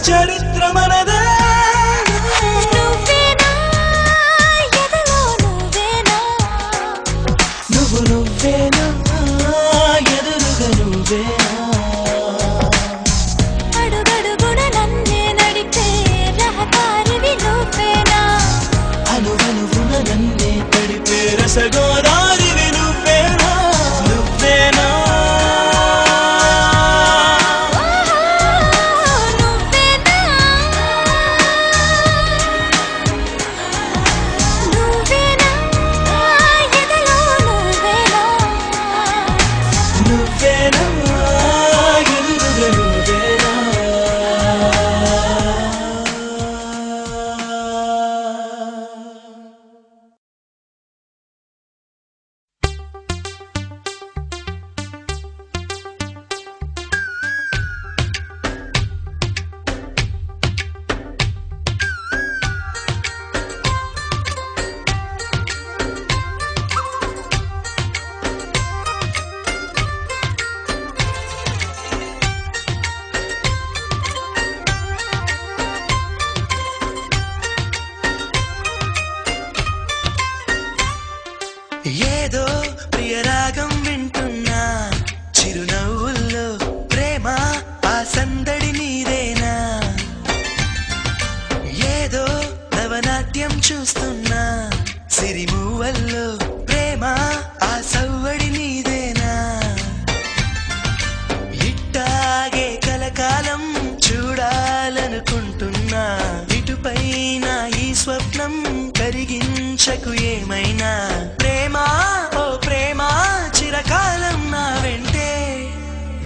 చరిత్ర మనదే నువ్వు నువ్వేనా ఎదురుగా నువ్వేనా అడుగడుగున నన్నే నడిపే రహదారివి నువ్వేనా అనువనువున నన్నే తడిపే రసగోదారివి నువ్వేనా నువ్వేనా ఏదో ప్రియరాగం వింటున్నా చిరునవ్వుల్లో ప్రేమ ఆ సందడి నీదేనా ఏదో నవనాట్యం చూస్తున్నా సిరిమూవల్లో ప్రేమ ఆ సవ్వడి నీదేనా ఇట్టాగే కలకాలం చూడాలనుకుంటున్నా ఇటుపైన ఈ స్వప్నం కరిగించకు ఏమైనా ప్రేమ ఓ ప్రేమ చిరకాలం నా వెంటే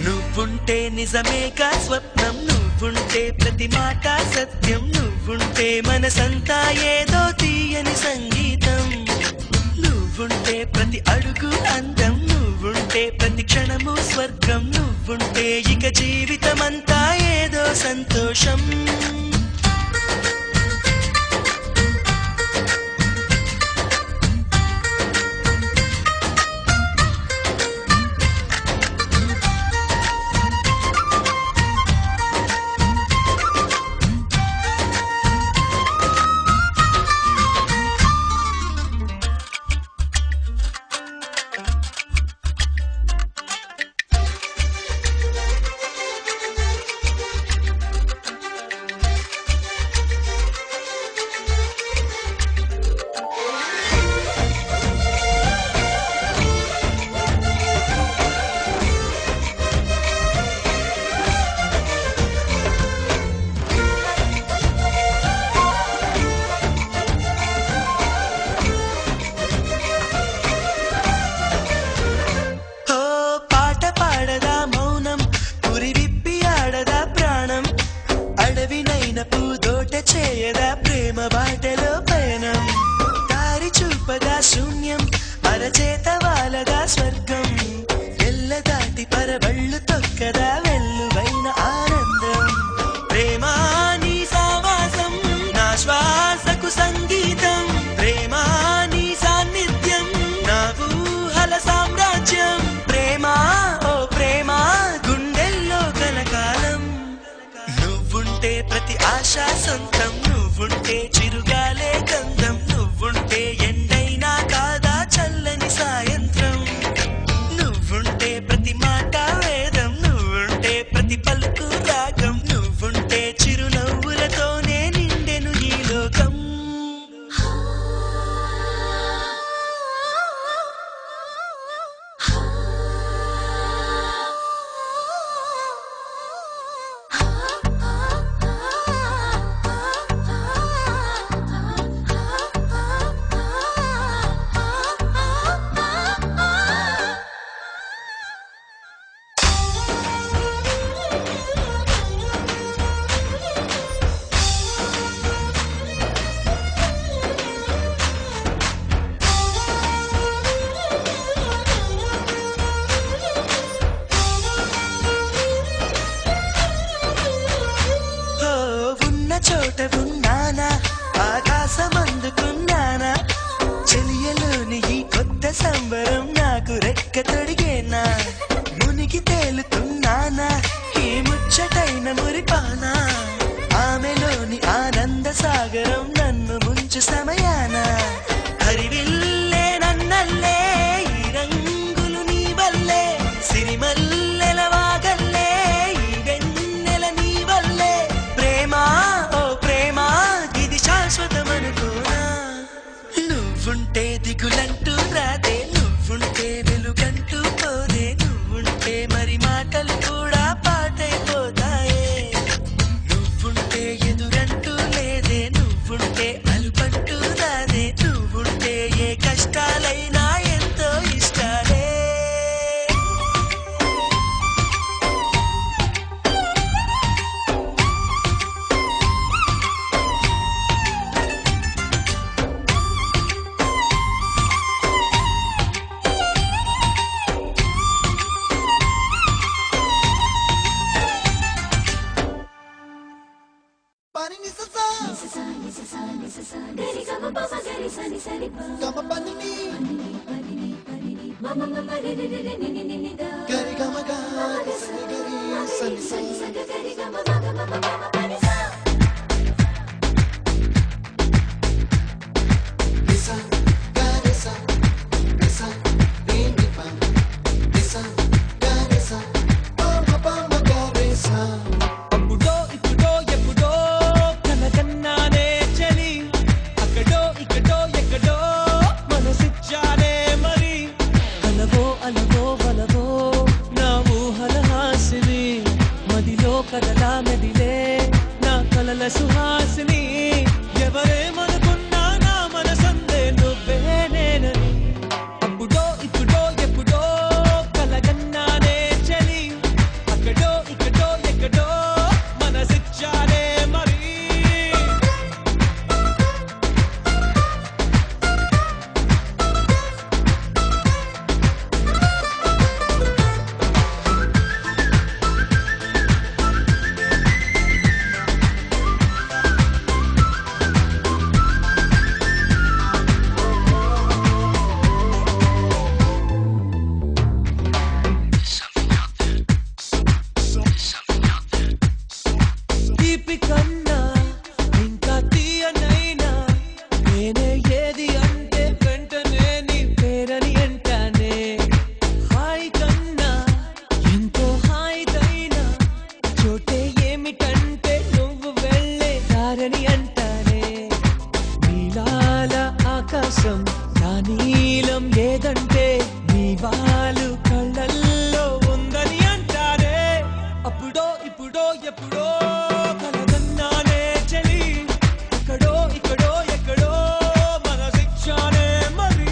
నువ్వుంటే నిజమేగా స్వప్నం నువ్వుంటే ప్రతి మాట సత్యం నువ్వుంటే మనసంతా ఏదో తీయని సంగీతం నువ్వుంటే ప్రతి అడుగు అందం నువ్వుంటే ప్రతి క్షణము స్వర్గం నువ్వుంటే ఇక జీవితమంతా ఏదో సంతోషం శూన్యం అరచేత వాలగా స్వర్గం ఎల్ల దాటి పరవళ్ళు తొక్కదా వెల్లువైన ఆనందం ప్రేమ నీ సావాసం నా శ్వాసకు సంగీతం ప్రేమ నీ సాన్నిధ్యం నా ఊహల సామ్రాజ్యం ప్రేమ ఓ ప్రేమ గుండెల్లో కలకాలం నువ్వుంటే ప్రతి ఆశ సొంతం నువ్వుంటే చిరుగాలే గంధం నువ్వుంటే ఎండైనా కాదా చల్లని సాయంత్రం నువ్వుంటే ప్రతి మాట వేదం నువ్వుంటే ప్రతి పలుకు రాగం నువ్వుంటే చిరునవ్వులతోనే నిండెను ఈ లోకం చోట ఉన్నానా ఆకాశమందుకున్నానా చెలియలోని ఈ కొత్త సంబరం నాకు రెక్క తొడిగేనా మునిగి తేలుతున్నానా ఈ ముచ్చటైన మురిపానా అప్పుడో ఇప్పుడో ఎప్పుడో కనకన్నానే చలి అక్కడో ఇక్కడో ఎక్కడో మనసిచ్చానే మరి అలవో అలవో వలవో నా ఊహల హాసిని మదిలో కదలా మెదిలే నా కలల సుహాసిని ఎవరేమనుకున్నా నా మనసందే నువ్వే నేనని అప్పుడో ఇప్పుడో ఎప్పుడో కలగన్నానే చలి అక్కడో ఇక్కడో ఎక్కడో మనసిచ్చానే మరి తీపి కన్నా ఇంకా తీయనైనా నేనే ఏది అంటే వెంటనే నీ పేరని అంటానే హాయి కన్నా ఎంతో హాయిదైనా చోటే ఏమిటంటే నువ్వు వెళ్ళే దారని అంటానే నీలాల ఆకాశం నా నీలం లేదంటే నీ వాళ్ళు కళ్ళల్లో ఉందని అంటారే అప్పుడో ఇప్పుడో ఎప్పుడో కలగన్నానే చలి అక్కడో ఇక్కడో ఎక్కడో మనసిచ్చానే మరి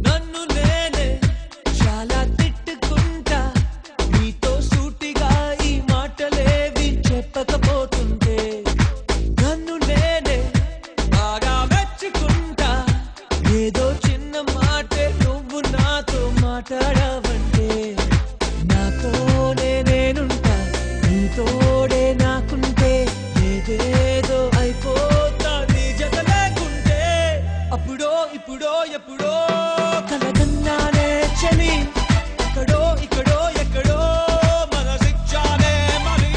నన్ను నేనే చాలా తిట్టుకుంటా నీతో సూటిగా ఈ మాటలేవి చెప్పకపోతుంటే నన్ను నేనే బాగా మెచ్చుకుంటా ఏదో చిన్న మాటే నువ్వు నాతో మాట్లాడవంటే నాతోనే నేనుంటా నీతోడే నాకుంటే ఏదేదో అయిపోతా నీ జత లేకుంటే అప్పుడో ఇప్పుడో ఎప్పుడో కలగన్నానే చలి అక్కడో ఇక్కడో ఎక్కడో మనసిచ్చానే మరి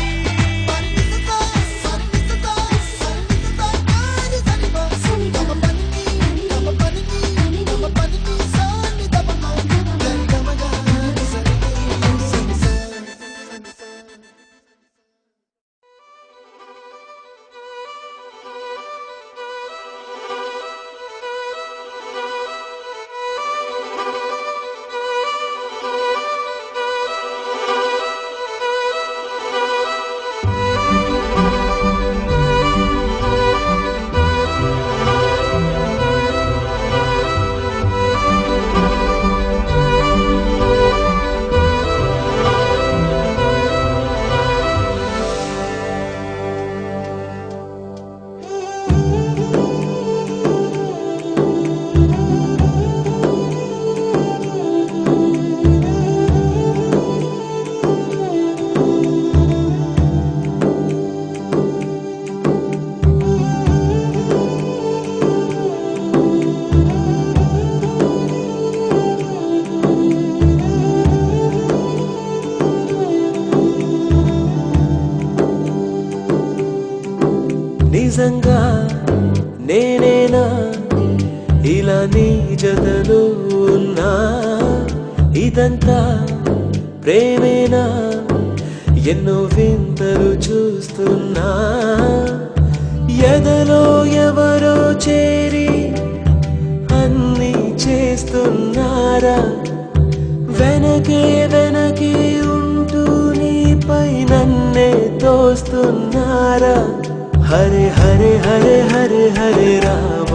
నిజంగా నేనేనా ఇలా నీ జతలో ఉన్నా ఇదంతా ప్రేమేనా ఎన్నో వింతలు చూస్తున్నా ఎదలో ఎవరో చేరి అన్నీ చేస్తున్నారా వెనకే వెనకే ఉంటూ నీపై నన్నే తోస్తున్నారా హరే హరే హరే హరే హరే రామ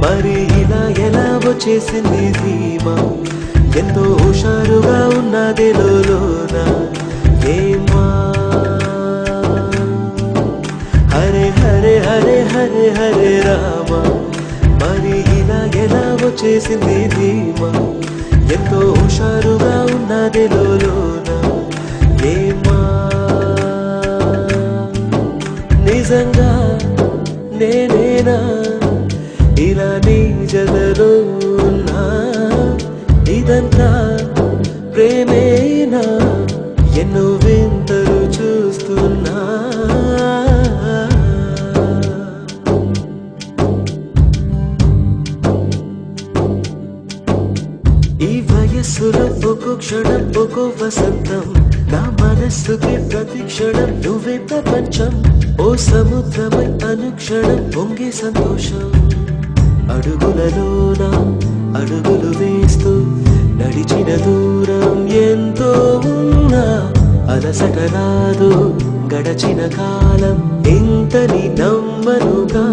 మరి ఇలా ఎలా వచ్చేసింది ధీమా ఎంతో హుషారుగా ఉన్నది లోన ఏమా హరే హరే హరే హరే హరే రామ మరి ఇలా ఎలా వచ్చేసింది ధీమా ఎంతో హుషారుగా ఉన్నది లోన ఏమా నిజంగా నేనేనా ఇలా నీ జతలో ఉన్నా ఇదంతా ప్రేమేనా ఎన్నో వింతలు చూస్తున్నా ఈ వయస్సులో ఒక్కో క్షణం ఒక్కో వసంతం నా మనస్సుకి ప్రతి క్షణం నువ్వే ప్రపంచం ఓ సముద్రమై అనుక్షణం పొంగే సంతోషం అడుగులలోన అడుగులు వేస్తూ నడిచిన దూరం ఎంతో ఉన్నా అలసట రాదు గడచిన కాలం ఇంతని నమ్మనుగా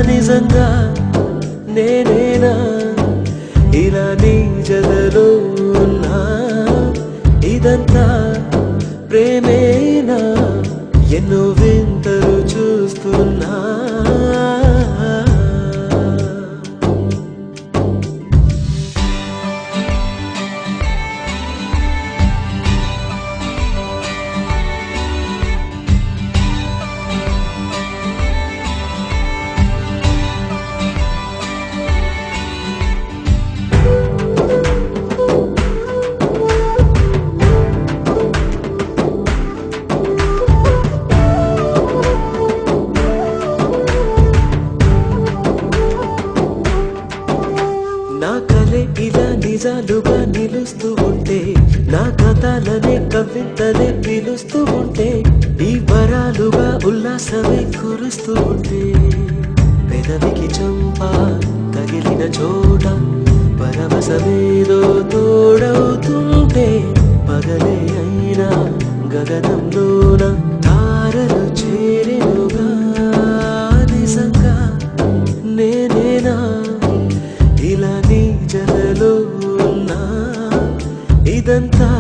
నిజంగా నేనేనా ఇలా నీ జతలో ఉన్నా ఇదంతా ప్రేమేనా ఎన్నో వింతలు చూస్తున్నా నా కలే ఇలా నిజాలుగా నిలుస్తూ ఉంటే నా కథలనే కవితలే పిలుస్తూ ఉంటే ఈ వరాలుగా ఉల్లాసమే కురుస్తూ ఉంటే పెదవికి చంప తగిలిన చోట పరవశమేదో తోడవుతుంటే పగలే అయినా గగనంలోన తారలు చేరెనుగా నిజంగా నేనేనా ఇలా నీ జతలో ఉన్నా ఇదంతా